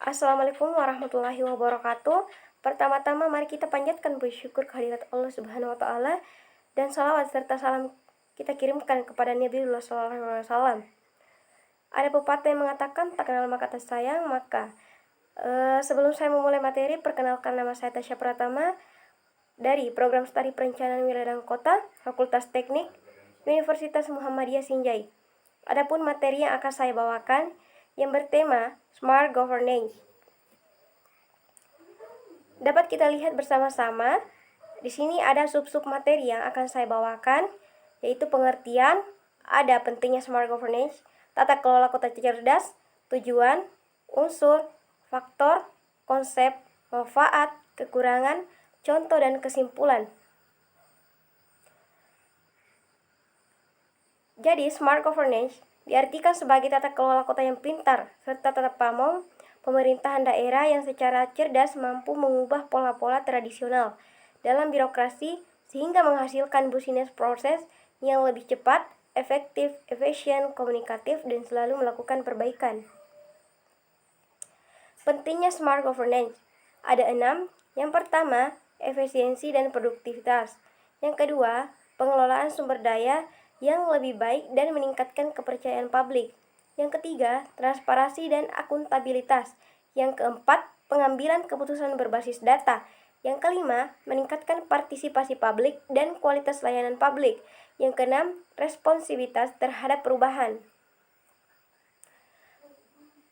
Assalamualaikum warahmatullahi wabarakatuh. Pertama-tama mari kita panjatkan bersyukur kehadirat Allah Subhanahu wa taala dan salawat serta salam kita kirimkan kepada Nabiullah sallallahu alaihi wasallam. Ada pepatah yang mengatakan tak kenal maka tak sayang, maka sebelum saya memulai materi, perkenalkan nama saya Tasya Pratama dari Program Studi Perencanaan Wilayah dan Kota, Fakultas Teknik, Universitas Muhammadiyah Sinjai. Adapun materi yang akan saya bawakan yang bertema Smart Governance. Dapat kita lihat bersama-sama, di sini ada sub-sub materi yang akan saya bawakan, yaitu pengertian, ada pentingnya Smart Governance, tata kelola kota cerdas, tujuan, unsur, faktor, konsep, manfaat, kekurangan, contoh dan kesimpulan. Jadi, Smart Governance diartikan sebagai tata kelola kota yang pintar, serta tata pamong pemerintahan daerah yang secara cerdas mampu mengubah pola-pola tradisional dalam birokrasi sehingga menghasilkan business proses yang lebih cepat, efektif, efisien, komunikatif, dan selalu melakukan perbaikan. Pentingnya Smart Governance ada 6. Yang pertama, efisiensi dan produktivitas. Yang kedua, pengelolaan sumber daya yang lebih baik dan meningkatkan kepercayaan publik. Yang ketiga, transparansi dan akuntabilitas. Yang keempat, pengambilan keputusan berbasis data. Yang kelima, meningkatkan partisipasi publik dan kualitas layanan publik. Yang keenam, responsivitas terhadap perubahan.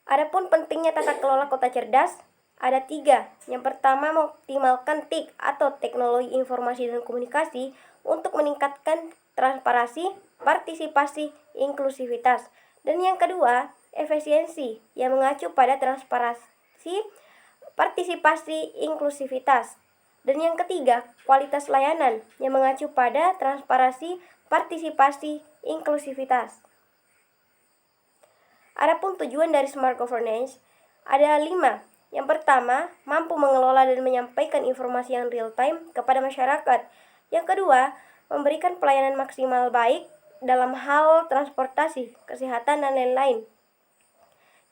Adapun pentingnya tata kelola kota cerdas, ada 3. Yang pertama, mengoptimalkan TIK atau teknologi informasi dan komunikasi untuk meningkatkan transparansi, partisipasi, inklusivitas. Dan yang kedua, efisiensi yang mengacu pada transparansi, partisipasi, inklusivitas. Dan yang ketiga, kualitas layanan yang mengacu pada transparansi, partisipasi, inklusivitas. Adapun tujuan dari Smart Governance ada 5. Yang pertama, mampu mengelola dan menyampaikan informasi yang real time kepada masyarakat. Yang kedua, memberikan pelayanan maksimal baik dalam hal transportasi, kesehatan, dan lain-lain.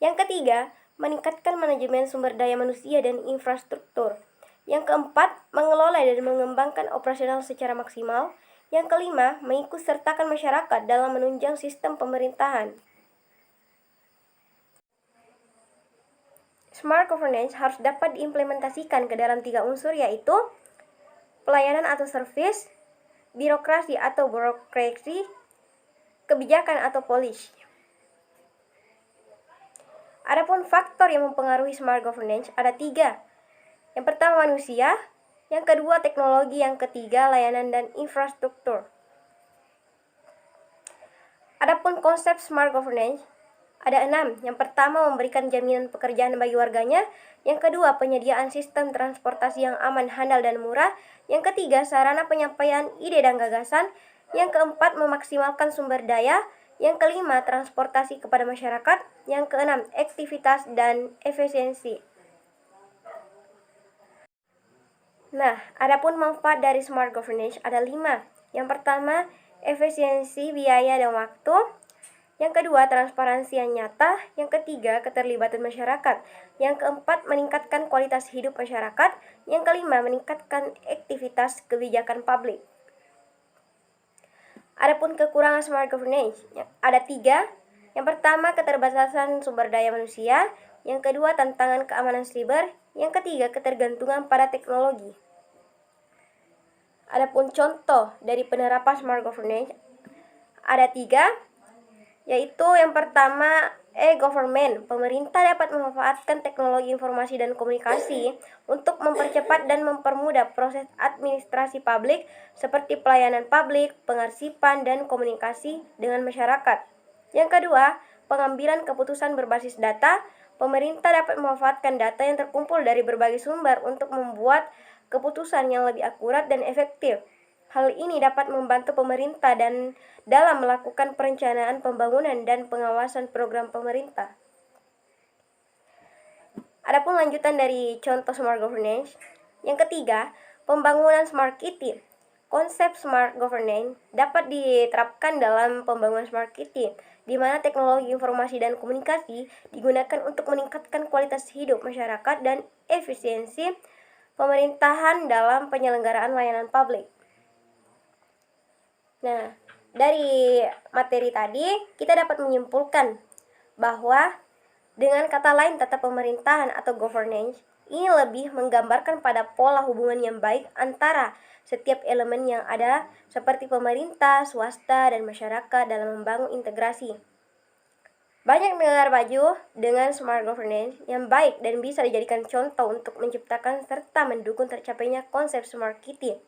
Yang ketiga, meningkatkan manajemen sumber daya manusia dan infrastruktur. Yang keempat, mengelola dan mengembangkan operasional secara maksimal. Yang kelima, mengikut sertakan masyarakat dalam menunjang sistem pemerintahan. Smart Governance harus dapat diimplementasikan ke dalam 3 unsur, yaitu pelayanan atau service, birokrasi atau burokrasi, kebijakan atau policy. Adapun faktor yang mempengaruhi Smart Governance ada 3. Yang pertama, manusia. Yang kedua, teknologi. Yang ketiga, layanan dan infrastruktur. Adapun konsep Smart Governance ada 6. Yang pertama, memberikan jaminan pekerjaan bagi warganya. Yang kedua, penyediaan sistem transportasi yang aman, handal, dan murah. Yang ketiga, sarana penyampaian ide dan gagasan. Yang keempat, memaksimalkan sumber daya. Yang kelima, transportasi kepada masyarakat. Yang keenam, aktivitas dan efisiensi. Nah, adapun manfaat dari Smart Governance ada 5. Yang pertama, efisiensi biaya dan waktu. Yang kedua, transparansi yang nyata. Yang ketiga, keterlibatan masyarakat. Yang keempat, meningkatkan kualitas hidup masyarakat. Yang kelima, meningkatkan aktivitas kebijakan publik. Adapun kekurangan Smart Governance ada 3. Yang pertama, keterbatasan sumber daya manusia. Yang kedua, tantangan keamanan siber. Yang ketiga, ketergantungan pada teknologi. Adapun contoh dari penerapan Smart Governance ada 3. Yaitu yang pertama, e-government. Pemerintah dapat memanfaatkan teknologi informasi dan komunikasi untuk mempercepat dan mempermudah proses administrasi publik seperti pelayanan publik, pengarsipan, dan komunikasi dengan masyarakat. Yang kedua, pengambilan keputusan berbasis data. Pemerintah dapat memanfaatkan data yang terkumpul dari berbagai sumber untuk membuat keputusan yang lebih akurat dan efektif. Hal ini dapat membantu pemerintah dan dalam melakukan perencanaan pembangunan dan pengawasan program pemerintah. Adapun lanjutan dari contoh Smart Governance, yang ketiga, pembangunan Smart City. Konsep Smart Governance dapat diterapkan dalam pembangunan Smart City, di mana teknologi informasi dan komunikasi digunakan untuk meningkatkan kualitas hidup masyarakat dan efisiensi pemerintahan dalam penyelenggaraan layanan publik. Nah, dari materi tadi kita dapat menyimpulkan bahwa dengan kata lain tata pemerintahan atau governance ini lebih menggambarkan pada pola hubungan yang baik antara setiap elemen yang ada seperti pemerintah, swasta, dan masyarakat dalam membangun integrasi. Banyak negara maju dengan smart governance yang baik dan bisa dijadikan contoh untuk menciptakan serta mendukung tercapainya konsep smart city.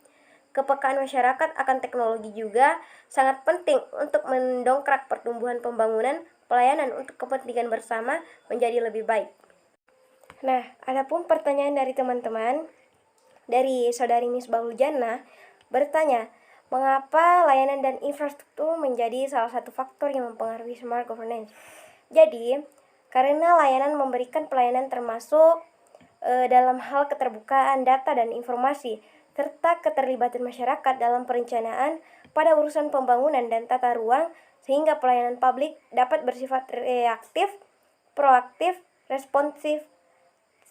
Kepekaan masyarakat akan teknologi juga sangat penting untuk mendongkrak pertumbuhan pembangunan pelayanan untuk kepentingan bersama menjadi lebih baik. Nah, adapun pertanyaan dari teman-teman, dari saudari Misbahul Jannah bertanya, mengapa layanan dan infrastruktur menjadi salah satu faktor yang mempengaruhi smart governance? Jadi, karena layanan memberikan pelayanan termasuk dalam hal keterbukaan data dan informasi, serta keterlibatan masyarakat dalam perencanaan pada urusan pembangunan dan tata ruang, sehingga pelayanan publik dapat bersifat reaktif, proaktif, responsif,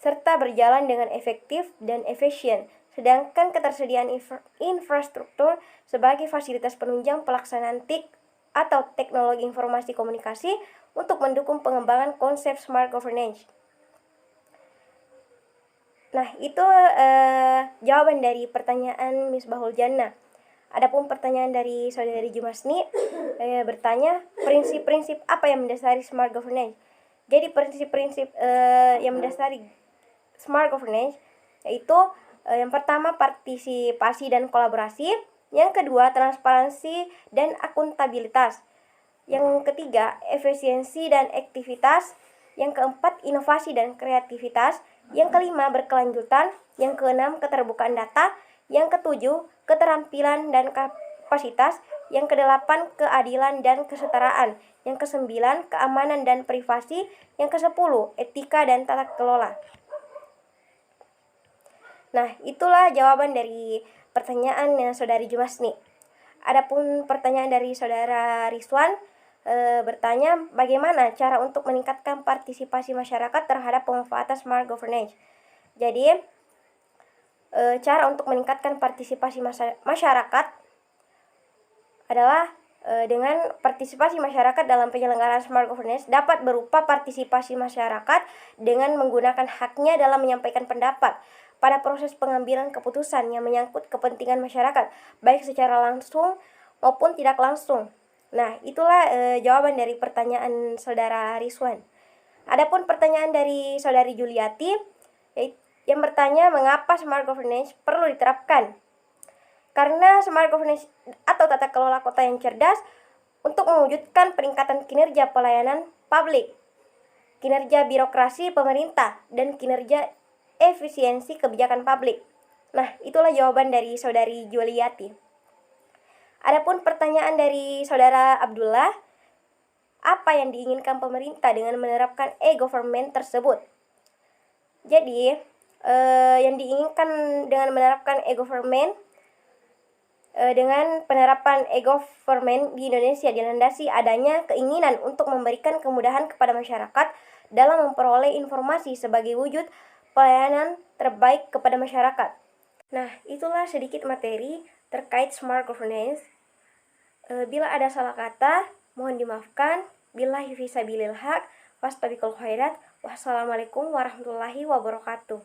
serta berjalan dengan efektif dan efisien. Sedangkan ketersediaan infrastruktur sebagai fasilitas penunjang pelaksanaan TIK atau teknologi informasi komunikasi untuk mendukung pengembangan konsep smart governance. Nah, itu jawaban dari pertanyaan Misbahul Jannah. Adapun pertanyaan dari saudari Jumasni bertanya, prinsip-prinsip apa yang mendasari smart governance? Jadi prinsip-prinsip yang mendasari smart governance yaitu yang pertama partisipasi dan kolaborasi, yang kedua transparansi dan akuntabilitas, yang ketiga efisiensi dan aktivitas, yang keempat inovasi dan kreativitas, yang kelima berkelanjutan, yang keenam keterbukaan data, yang ketujuh keterampilan dan kapasitas, yang kedelapan keadilan dan kesetaraan, yang kesembilan keamanan dan privasi, yang kesepuluh etika dan tata kelola. Nah, itulah jawaban dari pertanyaan saudari Jumasni. Adapun pertanyaan dari saudara Rizwan bertanya, bagaimana cara untuk meningkatkan partisipasi masyarakat terhadap pemanfaatan smart governance? Jadi, cara untuk meningkatkan partisipasi masyarakat adalah dengan partisipasi masyarakat dalam penyelenggaraan smart governance dapat berupa partisipasi masyarakat dengan menggunakan haknya dalam menyampaikan pendapat pada proses pengambilan keputusan yang menyangkut kepentingan masyarakat, baik secara langsung maupun tidak langsung. Nah, itulah jawaban dari pertanyaan saudara Rizwan. Adapun pertanyaan dari saudari Juliati yang bertanya, mengapa smart governance perlu diterapkan? Karena smart governance atau tata kelola kota yang cerdas untuk mewujudkan peningkatan kinerja pelayanan publik, kinerja birokrasi pemerintah, dan kinerja efisiensi kebijakan publik. Nah, itulah jawaban dari saudari Juliati. Adapun pertanyaan dari saudara Abdullah, apa yang diinginkan pemerintah dengan menerapkan e-government tersebut? Jadi, yang diinginkan dengan menerapkan e-government, dengan penerapan e-government di Indonesia dilandasi adanya keinginan untuk memberikan kemudahan kepada masyarakat dalam memperoleh informasi sebagai wujud pelayanan terbaik kepada masyarakat. Nah, itulah sedikit materi terkait smart governance. Bila ada salah kata, mohon dimaafkan. Billahi fisabilil haq, wastabiqul khairat. Wassalamualaikum warahmatullahi wabarakatuh.